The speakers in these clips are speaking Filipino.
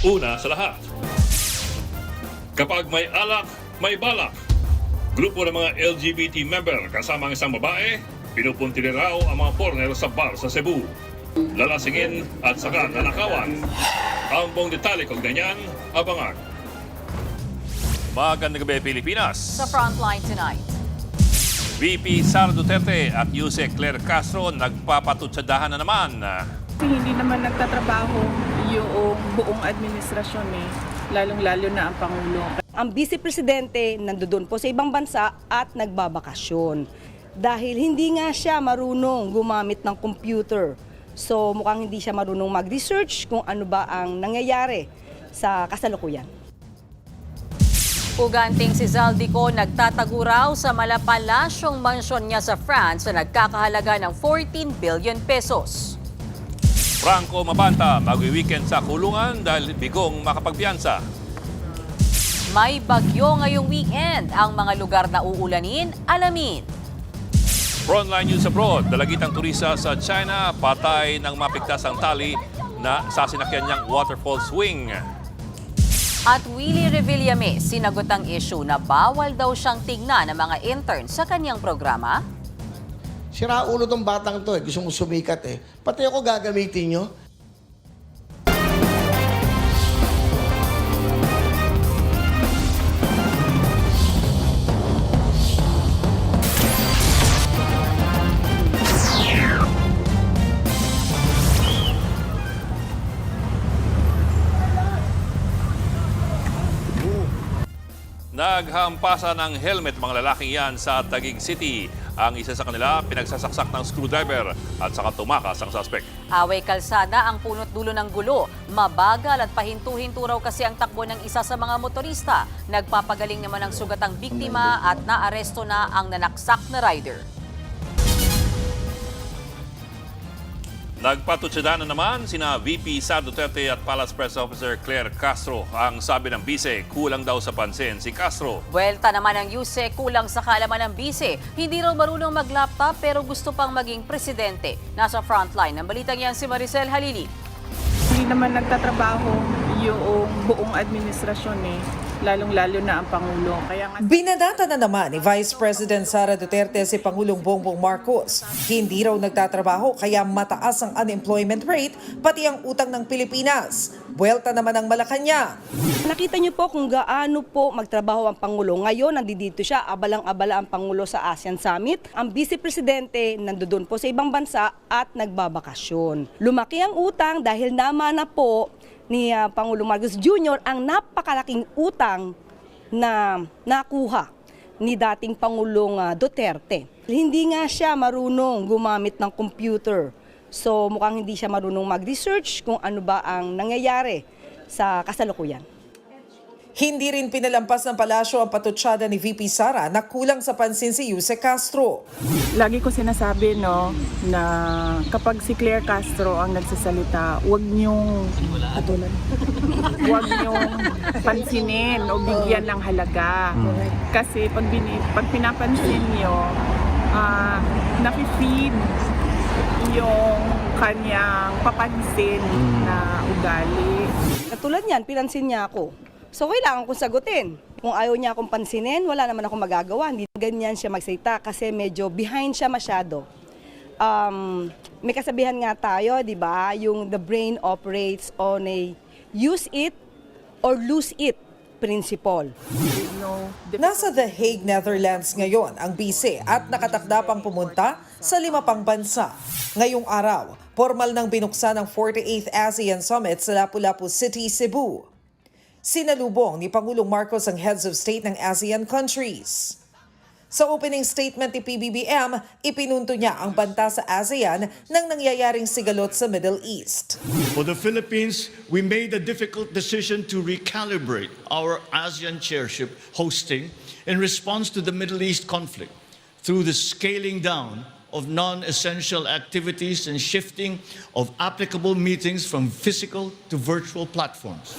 Una sa lahat, kapag may alak, may balak. Grupo ng mga LGBT member kasama ang isang babae, pinupunti raw ang mga pornero sa bar sa Cebu. Lalasingin at saka nanakawan. Ang buong detalye kung ganyan, abangan. Magandang gabi, Pilipinas. Sa Frontline tonight. VP Sara Duterte at Yusek Claire Castro nagpapatutsadahan na naman. Kasi hindi naman nagtatrabaho yung buong administrasyon lalong-lalo na ang Pangulo. Ang Vice Presidente nandoon po sa ibang bansa at nagbabakasyon. Dahil hindi nga siya marunong gumamit ng computer. So mukhang hindi siya marunong mag-research kung ano ba ang nangyayari sa kasalukuyan. Uganting si Zaldico nagtatago raw sa malapalasyong mansyon niya sa France na nagkakahalaga ng 14 billion pesos. Franco Mabanta magwi-weekend sa kulungan dahil bigong makapagpiyansa. May bagyo ngayong weekend. Ang mga lugar na uulanin, alamin. Frontline News Abroad, dalagitang turista sa China, patay ng mapigtas ang tali na sa sinakyan niyang waterfall swing. At Willie Revillame, sinagot ang issue na bawal daw siyang tignan ng mga intern sa kanyang programa. Sira ulo tong batang to Gusto mong sumikat Pati ako gagamitin nyo. Naghampasan ng helmet mga lalaking yan sa Taguig City. Ang isa sa kanila pinagsasaksak ng screwdriver at saka tumakas ang suspect. Away kalsada ang punot dulo ng gulo. Mabagal at pahinto-hinto raw kasi ang takbo ng isa sa mga motorista. Nagpapagaling naman ang sugat ang biktima at naaresto na ang nanaksak na rider. Nagpatutsada na naman sina VP Sara Duterte at Palace Press Officer Claire Castro. Ang sabi ng bise, kulang daw sa pansin si Castro. Buwelta naman ng Yusek, kulang sa kaalaman ng bise. Hindi raw marunong mag-laptop pero gusto pang maging presidente. Nasa frontline ng balitang yan si Maricel Halili. Hindi naman nagtatrabaho yung buong administrasyon lalong-lalo na ang Pangulo. Kaya nga Binadata na naman ni Vice President Sara Duterte si Pangulong Bongbong Marcos. Hindi raw nagtatrabaho kaya mataas ang unemployment rate pati ang utang ng Pilipinas. Buwelta naman ang Malacanang. Nakita niyo po kung gaano po magtrabaho ang Pangulo. Ngayon, nandito siya, abalang-abala ang Pangulo sa ASEAN Summit. Ang Vice Presidente nandoon po sa ibang bansa at nagbabakasyon. Lumaki ang utang dahil namana po ni Pangulong Marcos Jr. ang napakalaking utang na nakuha ni dating Pangulong Duterte. Hindi nga siya marunong gumamit ng computer. So mukhang hindi siya marunong mag-research kung ano ba ang nangyayari sa kasalukuyan. Hindi rin pinalampas ng palasyo ang patutsada ni VP Sara na kulang sa pansin si Yusek Castro. lagi ko sinasabi na kapag si Claire Castro ang nagsasalita, huwag niyong pansinin o bigyan ng halaga. Kasi pag pinapansin niyo, nafe-feed yung kanyang papansin na ugali. Katulad niyan, pinansin niya ako. So kailangan kong sagutin. Kung ayaw niya akong pansinin, wala naman akong magagawa. Hindi ganyan siya magsalita kasi medyo behind siya masyado. May kasabihan nga tayo, di ba? Yung the brain operates on a use it or lose it principle. Nasa The Hague, Netherlands ngayon ang bise at nakatakda pang pumunta sa 5 pang bansa. Ngayong araw, formal nang binuksan ang 48th ASEAN Summit sa Lapu-Lapu City, Cebu. Sinalubong ni Pangulong Marcos ang heads of state ng ASEAN countries. Sa opening statement ni PBBM, ipinunto niya ang banta sa ASEAN ng nangyayaring sigalot sa Middle East. For the Philippines, we made a difficult decision to recalibrate our ASEAN chairship hosting in response to the Middle East conflict through the scaling down of non-essential activities and shifting of applicable meetings from physical to virtual platforms.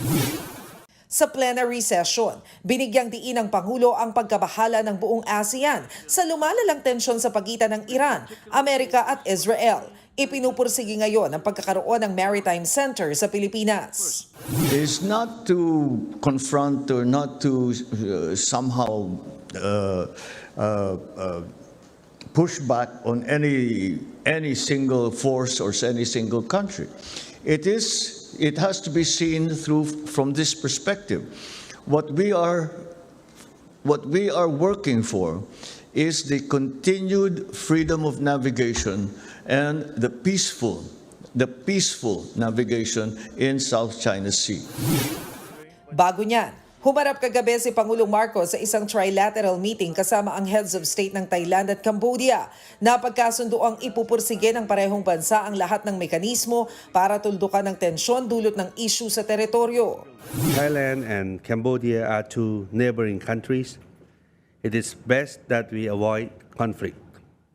Sa plenary session, binigyang diin ng Pangulo ang pagkabahala ng buong ASEAN sa lumalalang tensyon sa pagitan ng Iran, Amerika at Israel. Ipinupursige ngayon ang pagkakaroon ng Maritime Center sa Pilipinas. Is not to confront or not to somehow push back on any single force or any single country. It has to be seen from this perspective. What we are working for is the continued freedom of navigation and the peaceful navigation in South China Sea. Bago niyan, humarap kagabi si Pangulong Marcos sa isang trilateral meeting kasama ang heads of state ng Thailand at Cambodia. Napagkasundo ang ipupursige ng parehong bansa ang lahat ng mekanismo para tuldukan ng tensyon dulot ng issue sa teritoryo. Thailand and Cambodia are two neighboring countries. It is best that we avoid conflict.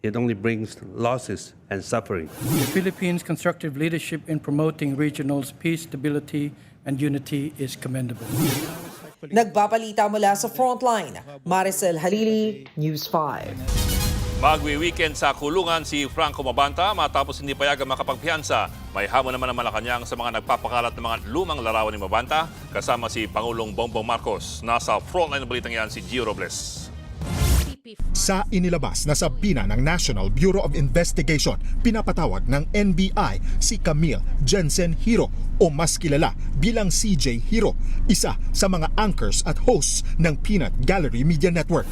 It only brings losses and suffering. The Philippines' constructive leadership in promoting regional peace, stability, and unity is commendable. Nagbabalita mula sa Frontline, Maricel Halili, News 5. Magwi-weekend sa kulungan si Franco Mabanta matapos hindi payagang makapagpiyansa. May hamon naman ang Malacanang sa mga nagpapakalat ng mga lumang larawan ni Mabanta kasama si Pangulong Bongbong Marcos. Nasa Frontline ng balitang yan si Gio Robles. Sa inilabas na sabina ng National Bureau of Investigation, pinapatawag ng NBI si Camille Jensen Hiro o mas kilala bilang CJ Hiro, isa sa mga anchors at hosts ng Peanut Gallery Media Network.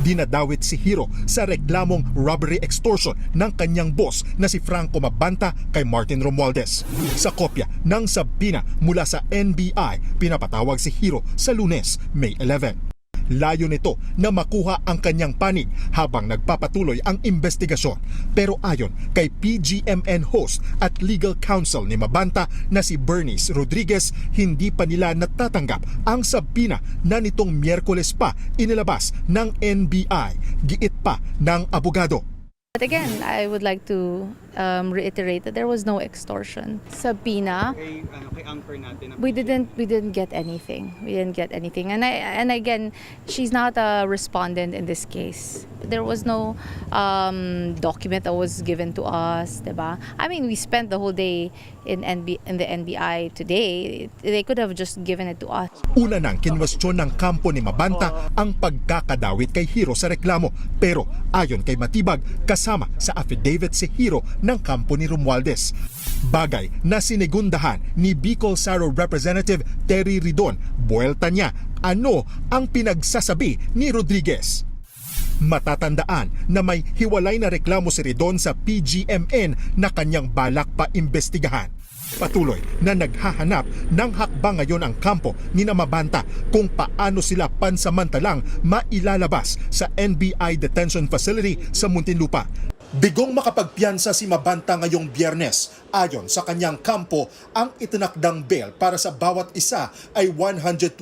Dinadawit si Hiro sa reklamong robbery extortion ng kanyang boss na si Franco Mabanta kay Martin Romualdez. Sa kopya ng sabina mula sa NBI, pinapatawag si Hiro sa Lunes, May 11. Layo nito na makuha ang kanyang panig habang nagpapatuloy ang investigasyon. Pero ayon kay PGMN host at legal counsel ni Mabanta na si Bernice Rodriguez, hindi pa nila natatanggap ang sabina na nitong Miyerkules pa inilabas ng NBI. Giit pa ng abogado. But again, I would like to reiterate that there was no extortion. Sabina, we didn't get anything. We didn't get anything. And again, she's not a respondent in this case. There was no document that was given to us, diba? I mean, we spent the whole day in the NBI today. They could have just given it to us. Una nang kinwestiyon ng kampo ni Mabanta ang pagkakadawit kay Hiro sa reklamo. Pero ayon kay Matibag, kasama sa affidavit si Hiro ng kampo ni Romualdez. Bagay na sinigundahan ni Bicol Saro Representative Terry Ridon. Buwelta niya, ano ang pinagsasabi ni Rodriguez? Matatandaan na may hiwalay na reklamo si Ridon sa PGMN na kanyang balak pa imbestigahan. Patuloy na naghahanap ng hakbang ngayon ang kampo ni Mabanta kung paano sila pansamantalang mailalabas sa NBI Detention Facility sa Muntinlupa. Bigong makapagpiyansa si Mabanta ngayong Biyernes. Ayon sa kanyang kampo, ang itinakdang bail para sa bawat isa ay 120,000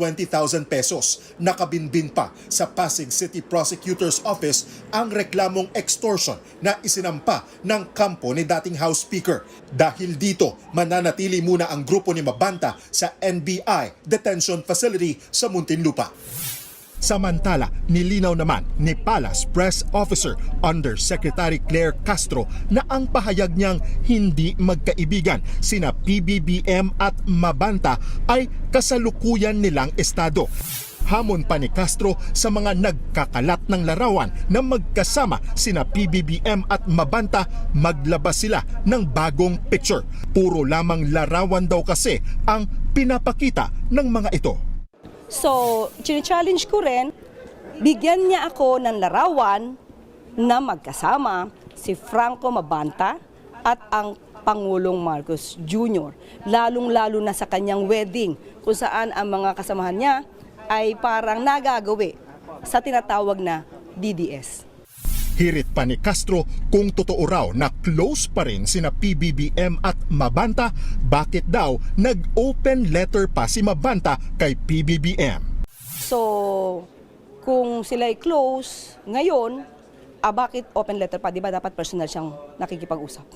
pesos. Nakabinbin pa sa Pasig City Prosecutor's Office ang reklamong extortion na isinampa ng kampo ni dating House Speaker. Dahil dito, mananatili muna ang grupo ni Mabanta sa NBI Detention Facility sa Muntinlupa. Samantala, nilinaw naman ni Palace Press Officer Undersecretary Claire Castro na ang pahayag niyang hindi magkaibigan sina PBBM at Mabanta ay kasalukuyan nilang estado. Hamon pa ni Castro sa mga nagkakalat ng larawan na magkasama sina PBBM at Mabanta, maglabas sila ng bagong picture. Puro lamang larawan daw kasi ang pinapakita ng mga ito. So, challenge ko rin, bigyan niya ako ng larawan na magkasama si Franco Mabanta at ang Pangulong Marcos Jr. Lalong-lalo na sa kanyang wedding kung saan ang mga kasamahan niya ay parang nagagawi sa tinatawag na DDS. Hirit pa ni Castro kung totoo raw na close pa rin sina PBBM at Mabanta, bakit daw nag-open letter pa si Mabanta kay PBBM? So, kung sila'y close, ngayon, bakit open letter pa? Di ba dapat personal siyang nakikipag-usap?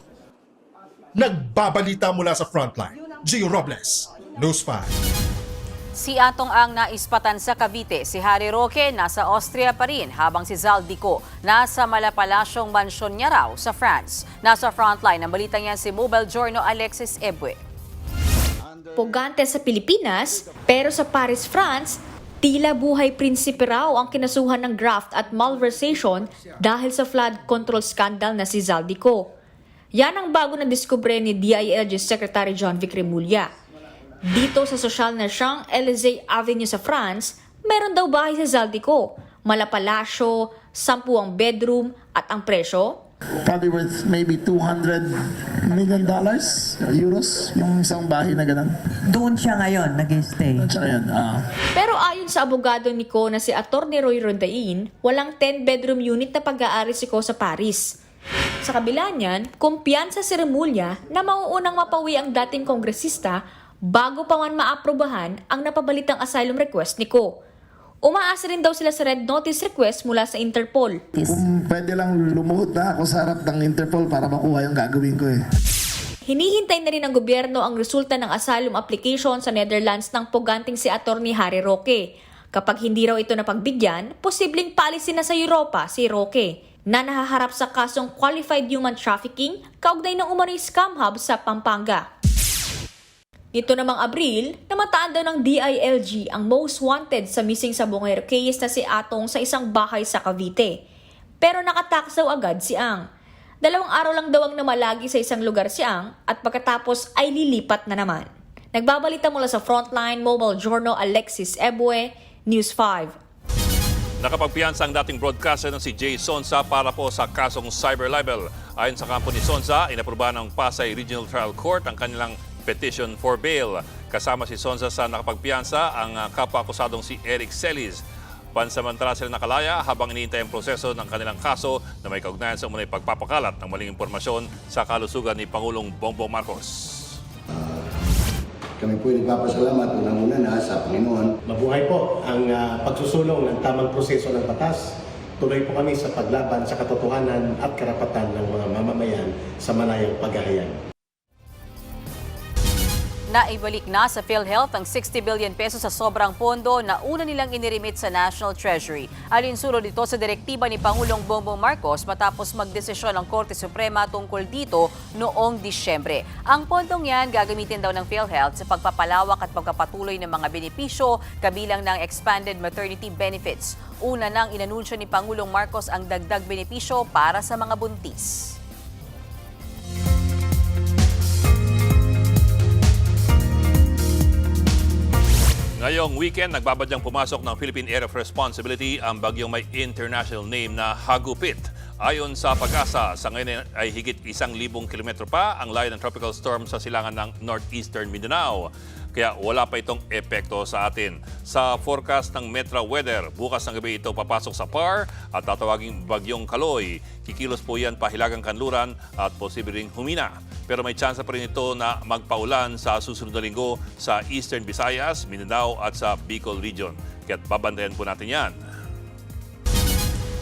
Nagbabalita mula sa Frontline, Gio Robles, News 5. Si Atong ang naispatan sa Cavite, si Harry Roque nasa Austria pa rin habang si Zaldico nasa malapalasyong mansyon niya raw sa France. Nasa frontline ng balitang yan si Mobile Journal Alexis Ebue. Pugante sa Pilipinas, pero sa Paris, France, tila buhay prinsipe raw ang kinasuhan ng graft at malversation dahil sa flood control scandal na si Zaldico. Yan ang bago na diskubre ni DILG Secretary John Vic Remulla. Dito sa sosyal na Champs-Élysées Avenue sa France, meron daw bahay sa Zaldico, malapalasyo, 10 ang bedroom at ang presyo. Probably worth maybe $200 million, euros, yung isang bahay na ganun. Doon siya ngayon, nag-stay. Doon siya ngayon, Pero ayon sa abogado ni Ko na si Atty. Roy Rondain, walang 10-bedroom unit na pag-aari si Ko sa Paris. Sa kabila niyan, kumpiyansa si Remulla na mauunang mapawi ang dating kongresista bago pa man maaprubahan ang napabalitang asylum request ni Ko. Umaasa rin daw sila sa red notice request mula sa Interpol. Kung pwede lang lumuhod na ako sa harap ng Interpol para makuha yung gagawin ko eh. Hinihintay na rin ng gobyerno ang resulta ng asylum application sa Netherlands ng puganting si Atty. Harry Roque. Kapag hindi raw ito napagbigyan, posibleng palisin na sa Europa si Roque na nahaharap sa kasong qualified human trafficking kaugnay ng umano'y scam hub sa Pampanga. Nito namang Abril, namataan daw ng DILG ang most wanted sa missing sa Bungero case na si Atong sa isang bahay sa Cavite. Pero nakatakas daw agad si Ang. 2 araw lang daw ang namalagi sa isang lugar si Ang at pagkatapos ay lilipat na naman. Nagbabalita mula sa Frontline Mobile Journal Alexis Ebue, News 5. Nakapagpiyansa ang dating broadcaster na si Jay Sonsa para po sa kasong cyber libel. Ayon sa kampo ni Sonsa, inaprubahan ng Pasay Regional Trial Court ang kanilang petition for bail. Kasama si Sonsa sa nakapagpiyansa ang kapwa-akusadong si Eric Celis. Pansamantala sila nakalaya habang iniintay ang proseso ng kanilang kaso na may kaugnayan sa umunay pagpapakalat ng maling impormasyon sa kalusugan ni Pangulong Bongbong Marcos. Kami po nagpapasalamat unang-una na sa Panginoon. Mabuhay po ang pagsusulong ng tamang proseso ng batas. Tuloy po kami sa paglaban sa katotohanan at karapatan ng mga mamamayan sa malayang paghahayag. Naibalik na sa PhilHealth ang 60 billion pesos sa sobrang pondo na una nilang inirimit sa National Treasury. Alinsunod dito sa direktiba ni Pangulong Bongbong Marcos matapos magdesisyon ang Korte Suprema tungkol dito noong Disyembre. Ang pondong yan gagamitin daw ng PhilHealth sa pagpapalawak at pagpapatuloy ng mga benepisyo kabilang ng expanded maternity benefits. Una nang inanunsyo ni Pangulong Marcos ang dagdag benepisyo para sa mga buntis. Ngayong weekend, nagbabadyang pumasok ng Philippine Area of Responsibility ang bagyong may international name na Hagupit. Ayon sa Pag-asa, sa ngayon ay higit 1,000 kilometro pa ang layo ng tropical storm sa silangan ng northeastern Mindanao. Kaya wala pa itong epekto sa atin. Sa forecast ng Metra Weather, bukas ng gabi ito papasok sa PAR at tatawaging bagyong Kaloy. Kikilos po yan pahilagang kanluran at posible ring humina. Pero may tsansa pa rin ito na magpaulan sa susunod na linggo sa Eastern Visayas, Mindanao at sa Bicol Region. Kaya't babantayan po natin yan.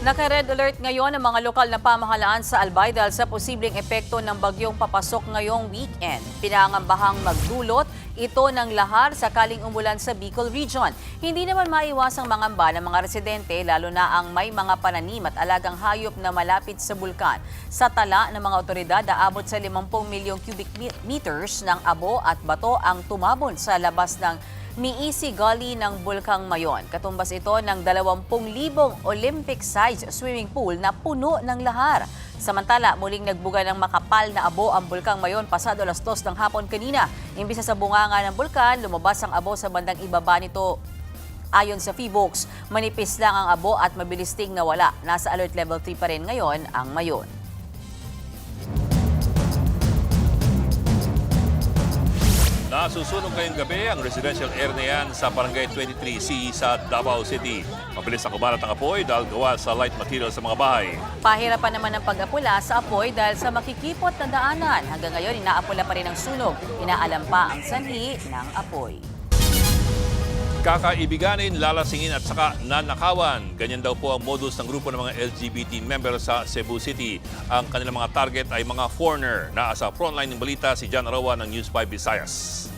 Naka-red alert ngayon ang mga lokal na pamahalaan sa Albay dahil sa posibleng epekto ng bagyong papasok ngayong weekend. Pinangambahang magdulot ito ng lahar sakaling umulan sa Bicol Region. Hindi naman maiwasang mangamba ng mga residente lalo na ang may mga pananim at alagang hayop na malapit sa bulkan. Sa tala ng mga otoridad, aabot sa 50 milyong cubic meters ng abo at bato ang tumabon sa labas ng Miisi Gully ng Bulkang Mayon. Katumbas ito ng 20,000 Olympic-sized swimming pool na puno ng lahar. Samantala, muling nagbuga ng makapal na abo ang Bulkang Mayon pasado 2:00 ng hapon kanina. Imbis na sa bunganga ng bulkan, lumabas ang abo sa bandang ibaba nito. Ayon sa PHIVOLCS, manipis lang ang abo at mabilis ding nawala. Nasa alert level 3 pa rin ngayon ang Mayon. Nasusunog ngayong gabi ang residential area na yan sa Barangay 23C sa Davao City. Mabilis na kumalat ang apoy dahil gawa sa light material sa mga bahay. Pahirapan naman ang pag-apula sa apoy dahil sa makikipot na daanan. Hanggang ngayon, inaapula pa rin ang sunog. Inaalam pa ang sanhi ng apoy. Kakaibiganin, lalasingin at saka nanakawan. Ganyan daw po ang modus ng grupo ng mga LGBT member sa Cebu City. Ang kanilang mga target ay mga foreigner. Nasa frontline ng balita si John Arawa ng News 5 Visayas.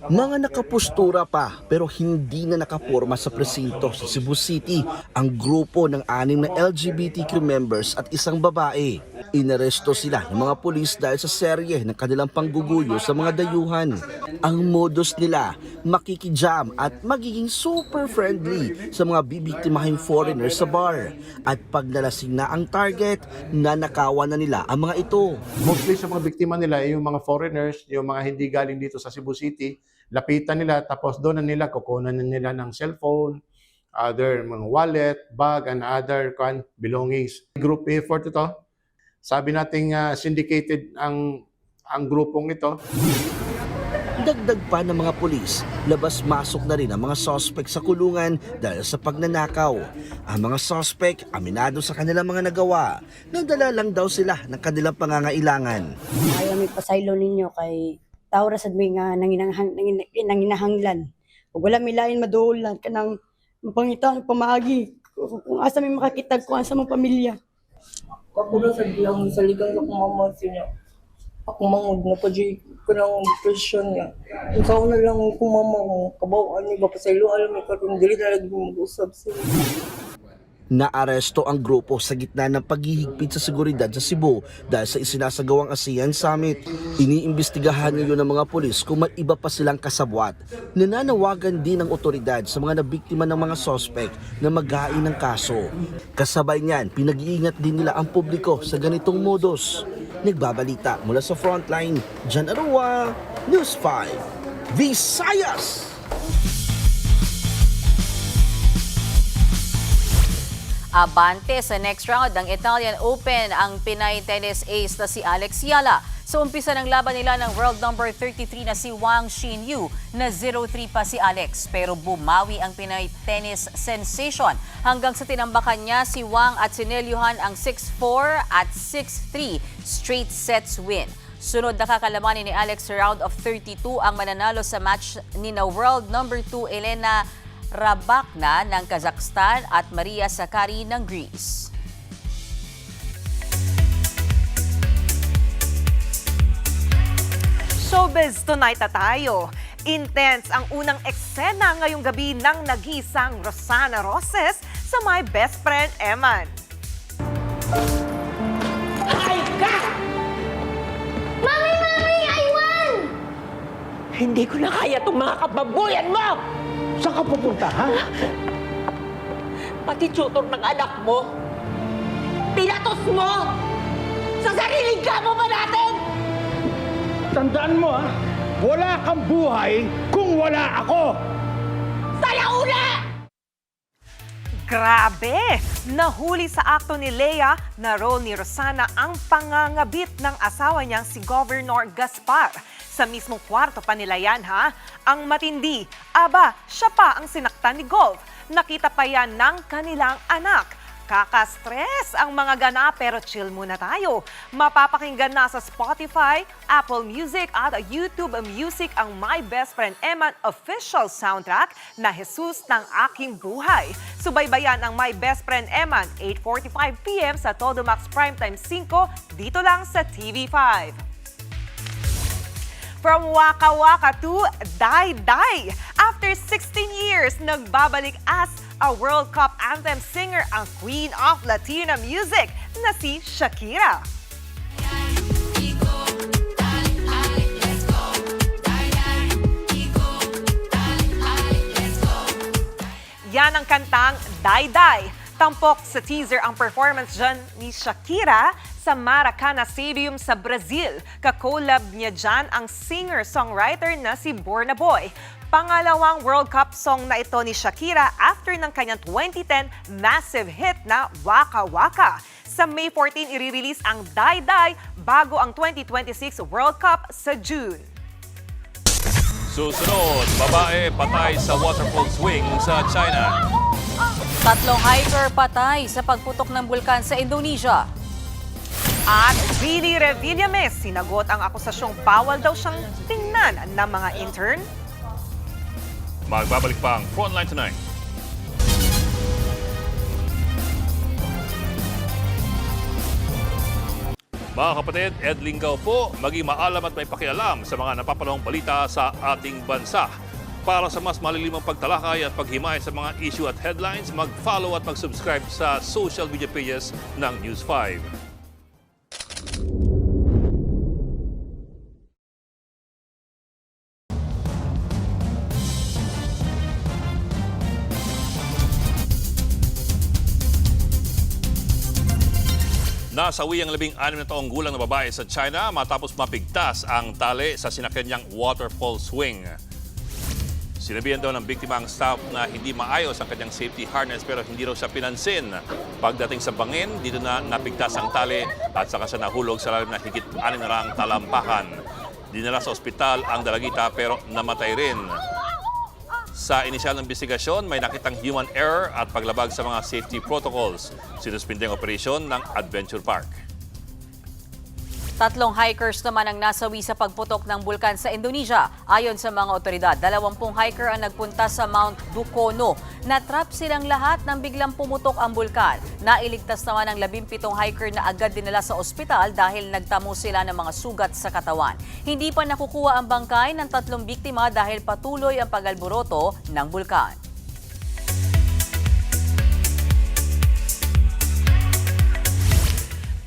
Mga nakapustura pa pero hindi na nakaporma sa presinto sa Cebu City ang grupo ng 6 na LGBTQ members at isang babae. Inaresto sila ng mga pulis dahil sa serye ng kanilang pangguguyo sa mga dayuhan. Ang modus nila, makikijam at magiging super friendly sa mga bibiktimahing foreigners sa bar. At pag nalasing na ang target, nanakawan na nila ang mga ito. Mostly sa mga biktima nila ay yung mga foreigners, yung mga hindi galing dito sa Cebu City, lapitan nila tapos doon na nila kukunan na nila ng cellphone, other mga wallet, bag, and other belongings. Group effort ito. Sabi nating syndicated ang grupong ito. Dagdag pa ng mga pulis, labas-masok na rin ang mga suspect sa kulungan dahil sa pagnanakaw. Ang mga suspect, aminado sa kanilang mga nagawa. Nagdala lang daw sila ng kanilang pangangailangan. Ayaw may pasaylo ninyo kay tawra sad may nga nanginahanglan. Ug wala may lain madulan kanang pangitang pamaagi kung asa may makakitag kung asa mong pamilya. Ako na sa bilang sa ligang sa mama niya. Ako mangod na pa di ko ng depression niya. Ikaw na lang kung mama mo kabawaan ni ba pasaylo alam mo karon dili na lagi mag-usab sila. Naaresto ang grupo sa gitna ng paghihigpit sa seguridad sa Cebu dahil sa isinasagawang ASEAN Summit. Iniimbestigahan ngayon ng mga pulis kung may iba pa silang kasabwat. Nananawagan din ng otoridad sa mga nabiktima ng mga suspect na maghain ng kaso. Kasabay niyan, pinag-iingat din nila ang publiko sa ganitong modus. Nagbabalita mula sa frontline, Jan Arua, News 5, Visayas! Abante sa next round ng Italian Open ang Pinay tennis ace na si Alex Yala. Sa umpisa ng laban nila ng world number 33 na si Wang Xinyu na 0-3 pa si Alex. Pero bumawi ang Pinay tennis sensation hanggang sa tinambakan niya si Wang at sinelyuhan ang 6-4 at 6-3 straight sets win. Sunod na kakalabanin ni Alex sa round of 32 ang mananalo sa match ni na world number 2 Elena Rybakina ng Kazakhstan at Maria Sakkari ng Greece. Showbiz tonight na tayo. Intense ang unang eksena ngayong gabi ng nag-iisang Rosana Roses sa My Best Friend Eman. Ay ka! Mami! I won! Hindi ko na kaya itong mga kababuyan mo! Saan ka pupunta, ha? Pati tutor ng anak mo, pinatos mo! Sa sariling kamo ba natin? Tandaan mo, ha? Wala kang buhay kung wala ako! Salauna! Grabe! Nahuli sa akto ni Lea na role ni Rosana ang pangangabit ng asawa niyang si Governor Gaspar. Sa mismong kwarto pa nila yan, ha? Ang matindi, aba, siya pa ang sinaktan ni Golf. Nakita pa yan ng kanilang anak. Kaka-stress ang mga gana pero chill muna tayo. Mapapakinggan na sa Spotify, Apple Music at YouTube Music ang My Best Friend Eman official soundtrack na Jesus ng Aking Buhay. Subaybayan ang My Best Friend Eman 8:45 PM sa Todo Max Primetime 5 dito lang sa TV5. From Waka Waka to Die Die. After 16 years, nagbabalik as a World Cup anthem singer ang Queen of Latina Music na si Shakira. Yan ang kantang Die Die. Tampok sa teaser ang performance dyan ni Shakira sa Maracana Stadium sa Brazil. Kakolab niya dyan ang singer-songwriter na si Burna Boy. Pangalawang World Cup song na ito ni Shakira after ng kanyang 2010 massive hit na Waka Waka. Sa May 14, i-release ang Die Die bago ang 2026 World Cup sa June. Susunod, babae patay sa waterfall swing sa China. 3 hiker patay sa pagputok ng bulkan sa Indonesia. At Willie Revillames, sinagot ang akusasyong bawal daw siyang tingnan ng mga intern. Magbabalik pa ang Frontline Tonight. Mga kapatid, Ed Lingaw po, maging maalam at may pakialam sa mga napapanahong balita sa ating bansa. Para sa mas malilimang pagtalakay at paghimay sa mga issue at headlines, mag-follow at mag-subscribe sa social media pages ng News 5. Nasawi ang 16 na taong gulang na babae sa China matapos mapigtas ang tali sa sinakyan niyang waterfall swing. Sinabihan daw ng biktima ang staff na hindi maayos ang kanyang safety harness pero hindi raw siya pinansin. Pagdating sa bangin, dito na napigtas ang tali at saka siya nahulog sa lalim na higit 6 na raang talampakan. Dinala sa ospital ang dalagita pero namatay rin. Sa inisyal ng investigasyon, may nakitang human error at paglabag sa mga safety protocols. Sinuspinde ang operasyon ng Adventure Park. 3 hikers naman ang nasawi sa pagputok ng bulkan sa Indonesia. Ayon sa mga otoridad, 20 hiker ang nagpunta sa Mount Dukono. Natrap silang lahat nang biglang pumutok ang bulkan. Nailigtas naman ang 17 hiker na agad dinala sa ospital dahil nagtamo sila ng mga sugat sa katawan. Hindi pa nakukuha ang bangkay ng 3 biktima dahil patuloy ang pag-alboroto ng bulkan.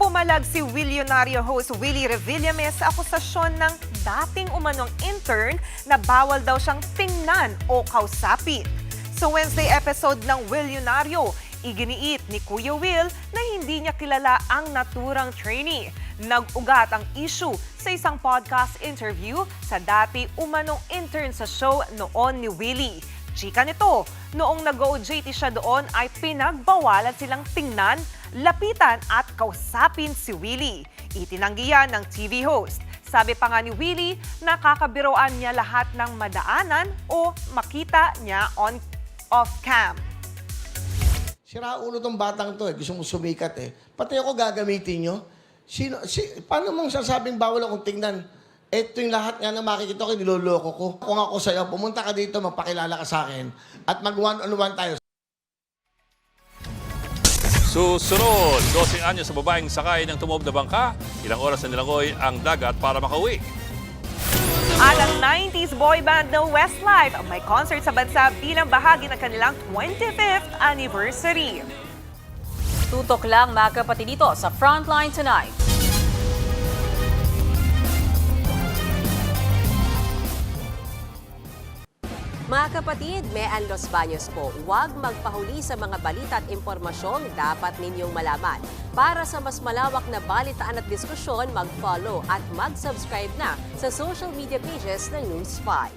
Pumalag si Willionario host Willie Revillame sa akusasyon ng dating umanong intern na bawal daw siyang tingnan o kausapin. Sa Wednesday episode ng Willionario, iginiit ni Kuya Will na hindi niya kilala ang naturang trainee. Nag-ugat ang issue sa isang podcast interview sa dati umanong intern sa show noon ni Willie. Chika nito, noong nag-OJT siya doon ay pinagbawalan silang tingnan, lapitan at kausapin si Willie. Itinanggi yan ng TV host. Sabi pa nga ni Willie, nakakabiroan niya lahat ng madaanan o makita niya off-cam. Sira ulo tong batang to gusto mo sumikat Pati ako gagamitin nyo. Paano mong sasabing bawal akong tingnan? Ito yung lahat nga na makikita ko, niloloko ko. Kung ako sa'yo, pumunta ka dito, magpakilala ka sa akin at mag-one-on-one tayo. Susunod, 12 anyos sa babaeng sakay ng tumob na bangka, ilang oras na nilangoy ang dagat para makauwi. At ang 90s boy band na Westlife may concert sa bansa bilang bahagi ng kanilang 25th anniversary. Tutok lang mga kapatid dito sa Frontline Tonight. Mga kapatid, Mean Los Baños po, huwag magpahuli sa mga balita at impormasyong dapat ninyong malaman. Para sa mas malawak na balitaan at diskusyon, mag-follow at mag-subscribe na sa social media pages ng News 5.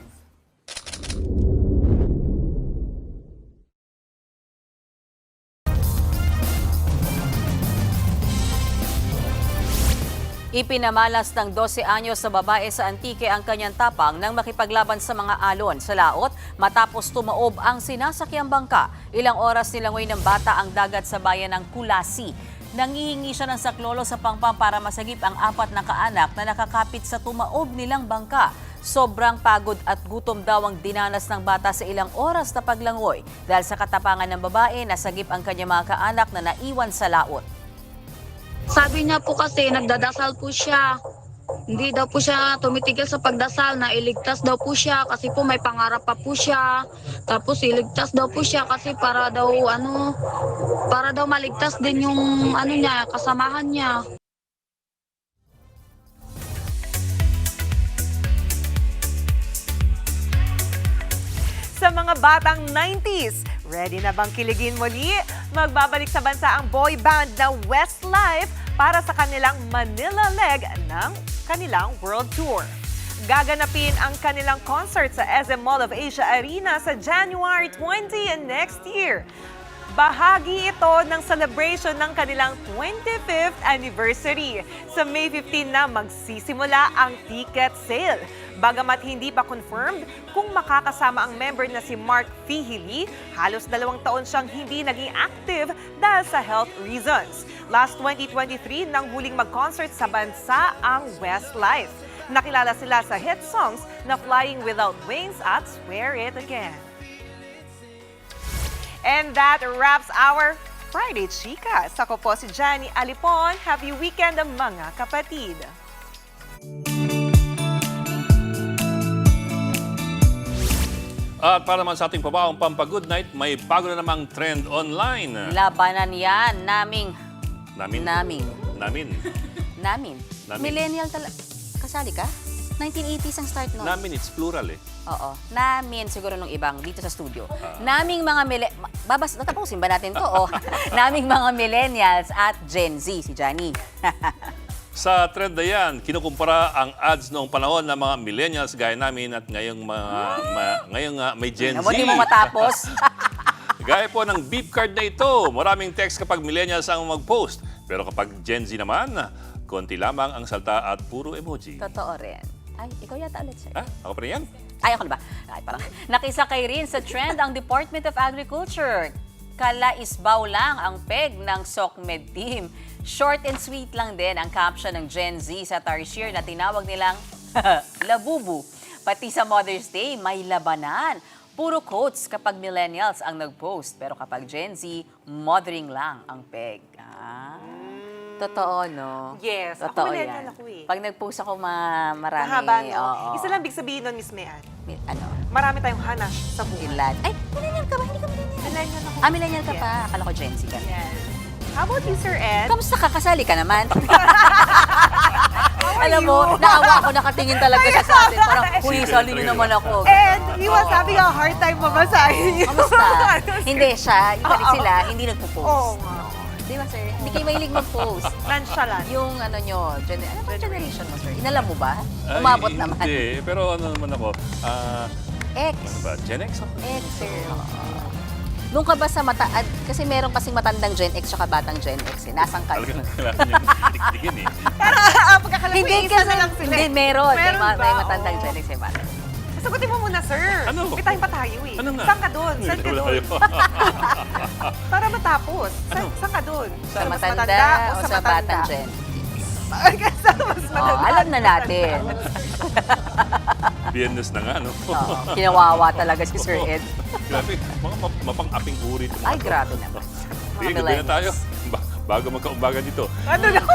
Ipinamalas ng 12 anyos sa babae sa Antique ang kanyang tapang nang makipaglaban sa mga alon sa laot matapos tumaob ang sinasakyang bangka. Ilang oras nilangoy ng bata ang dagat sa bayan ng Kulasi. Nangihingi siya ng saklolo sa pangpang para masagip ang 4 na kaanak na nakakapit sa tumaob nilang bangka. Sobrang pagod at gutom daw ang dinanas ng bata sa ilang oras na paglangoy dahil sa katapangan ng babae nasagip ang kanyang mga kaanak na naiwan sa laot. Sabi niya po kasi nagdadasal po siya. Hindi daw po siya tumitigil sa pagdasal na iligtas daw po siya kasi po may pangarap pa po siya. Tapos iligtas daw po siya kasi para daw maligtas din yung niya, kasamahan niya. Sa mga batang 90s, ready na bang kiligin muli? Magbabalik sa bansa ang boy band na Westlife para sa kanilang Manila leg ng kanilang world tour. Gaganapin ang kanilang concert sa SM Mall of Asia Arena sa January 20 next year. Bahagi ito ng celebration ng kanilang 25th anniversary. Sa May 15 na magsisimula ang ticket sale. Bagamat hindi pa confirmed kung makakasama ang member na si Mark Fihili, halos 2 taon siyang hindi naging active dahil sa health reasons. Last 2023 nang huling mag-concert sa bansa ang Westlife. Nakilala sila sa hit songs na Flying Without Wings at Swear It Again. And that wraps our Friday Chicas. Ako po si Johnny Alipon. Happy weekend mga kapatid! At para naman sa ating pabaong pampa-good night, may bago na namang trend online. Labanan yan naming. Namin? Namin. Namin. Millennial talaga. Kasali ka? 1980s ang start nun. Namin, it's plural eh. Oo. Namin, siguro nung ibang dito sa studio. Naming mga tatapusin ba natin to? Oh. Naming mga millennials at Gen Z, si Johnny. Sa trend na yan, kinukumpara ang ads noong panahon ng mga millennials gaya namin at ngayong may Gen Z. Hindi mo matapos. Gaya po ng beep card na ito, maraming text kapag millennials ang mag-post. Pero kapag Gen Z naman, konti lamang ang salta at puro emoji. Totoo rin. Ay, ikaw yata ulit, sir. Ako pa rin yan? Ay, ako na ba? Ay, parang nakisakay rin sa trend ang Department of Agriculture. Kalaisbaw lang ang peg ng SOCMED team. Short and sweet lang din ang caption ng Gen Z sa Tarsier na tinawag nilang labubu. Pati sa Mother's Day, may labanan. Puro quotes kapag millennials ang nag-post. Pero kapag Gen Z, mothering lang ang peg. Totoo, no? Yes, Totoo ako millennial yan. ako eh. Pag nag-post ako, marami. Mahaba, no? Oo. Isa lang big sabihin nun, Miss Mean. Ano? Marami tayong hanash sa buhay. Ilan? Ay, millennial ka ba? Hindi ka millennial. Millennial ako. Millennial ka pa. Akala ko Gen Z ka. Yes. How about you, Sir Ed? Kamusta ka? Kasali ka naman? Alam mo, naawa ako, nakatingin talaga siya sa atin. Parang, huy, sali niyo naman ako. And he was having a hard time mabasahin yun. Kamusta? Hindi siya. Yung palit sila, hindi nagpo-post. Oo nga. Di ba, sir? Hindi kayo mahilig mag-post. Nonchalant. Yung ano nyo, ano ba generation mo, sir? Inalam mo ba? Umabot naman. Hindi, pero ano naman ako, X. ano ba, Gen X ako? X, sir. Nung ka ba sa kasi meron kasing matandang Gen X tsaka batang Gen X eh. Nasang ka? Talagang kailangan yung dikdikin eh. Pagkakalang Hindi isa na lang sila. Hindi, meron. Meron ba? May matandang Gen X, may batang. Sagutin mo muna, sir. Ano? May time pa tayo eh. Ano nga? Saan ka doon? Saan ka doon? Para matapos. Saan ka doon? Sa matanda o sa batang Gen X? Sa mas matanda. Alam na natin. Biyernes na nga, no? Kinawawa talaga si Sir Ed. Grabe, mga mapang-aping uri ito. Ay, grabe naman. Sige, gabi na tayo. Bago magkaumbaga dito. Ano na?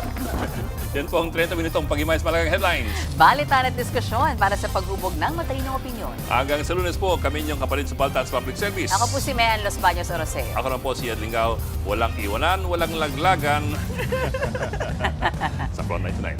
Yan po ang 30 minutong pag-imayos malagang headlines. Balitan at diskusyon para sa paghubog ng matalinong opinyon. Hanggang sa Lunes po, kami inyong kapalit sa Baltas Public Service. Ako po si Mean Los Baños Oroseo. Ako na po si Ed Lingao. Walang iwanan, walang laglagan. Sa Front 99.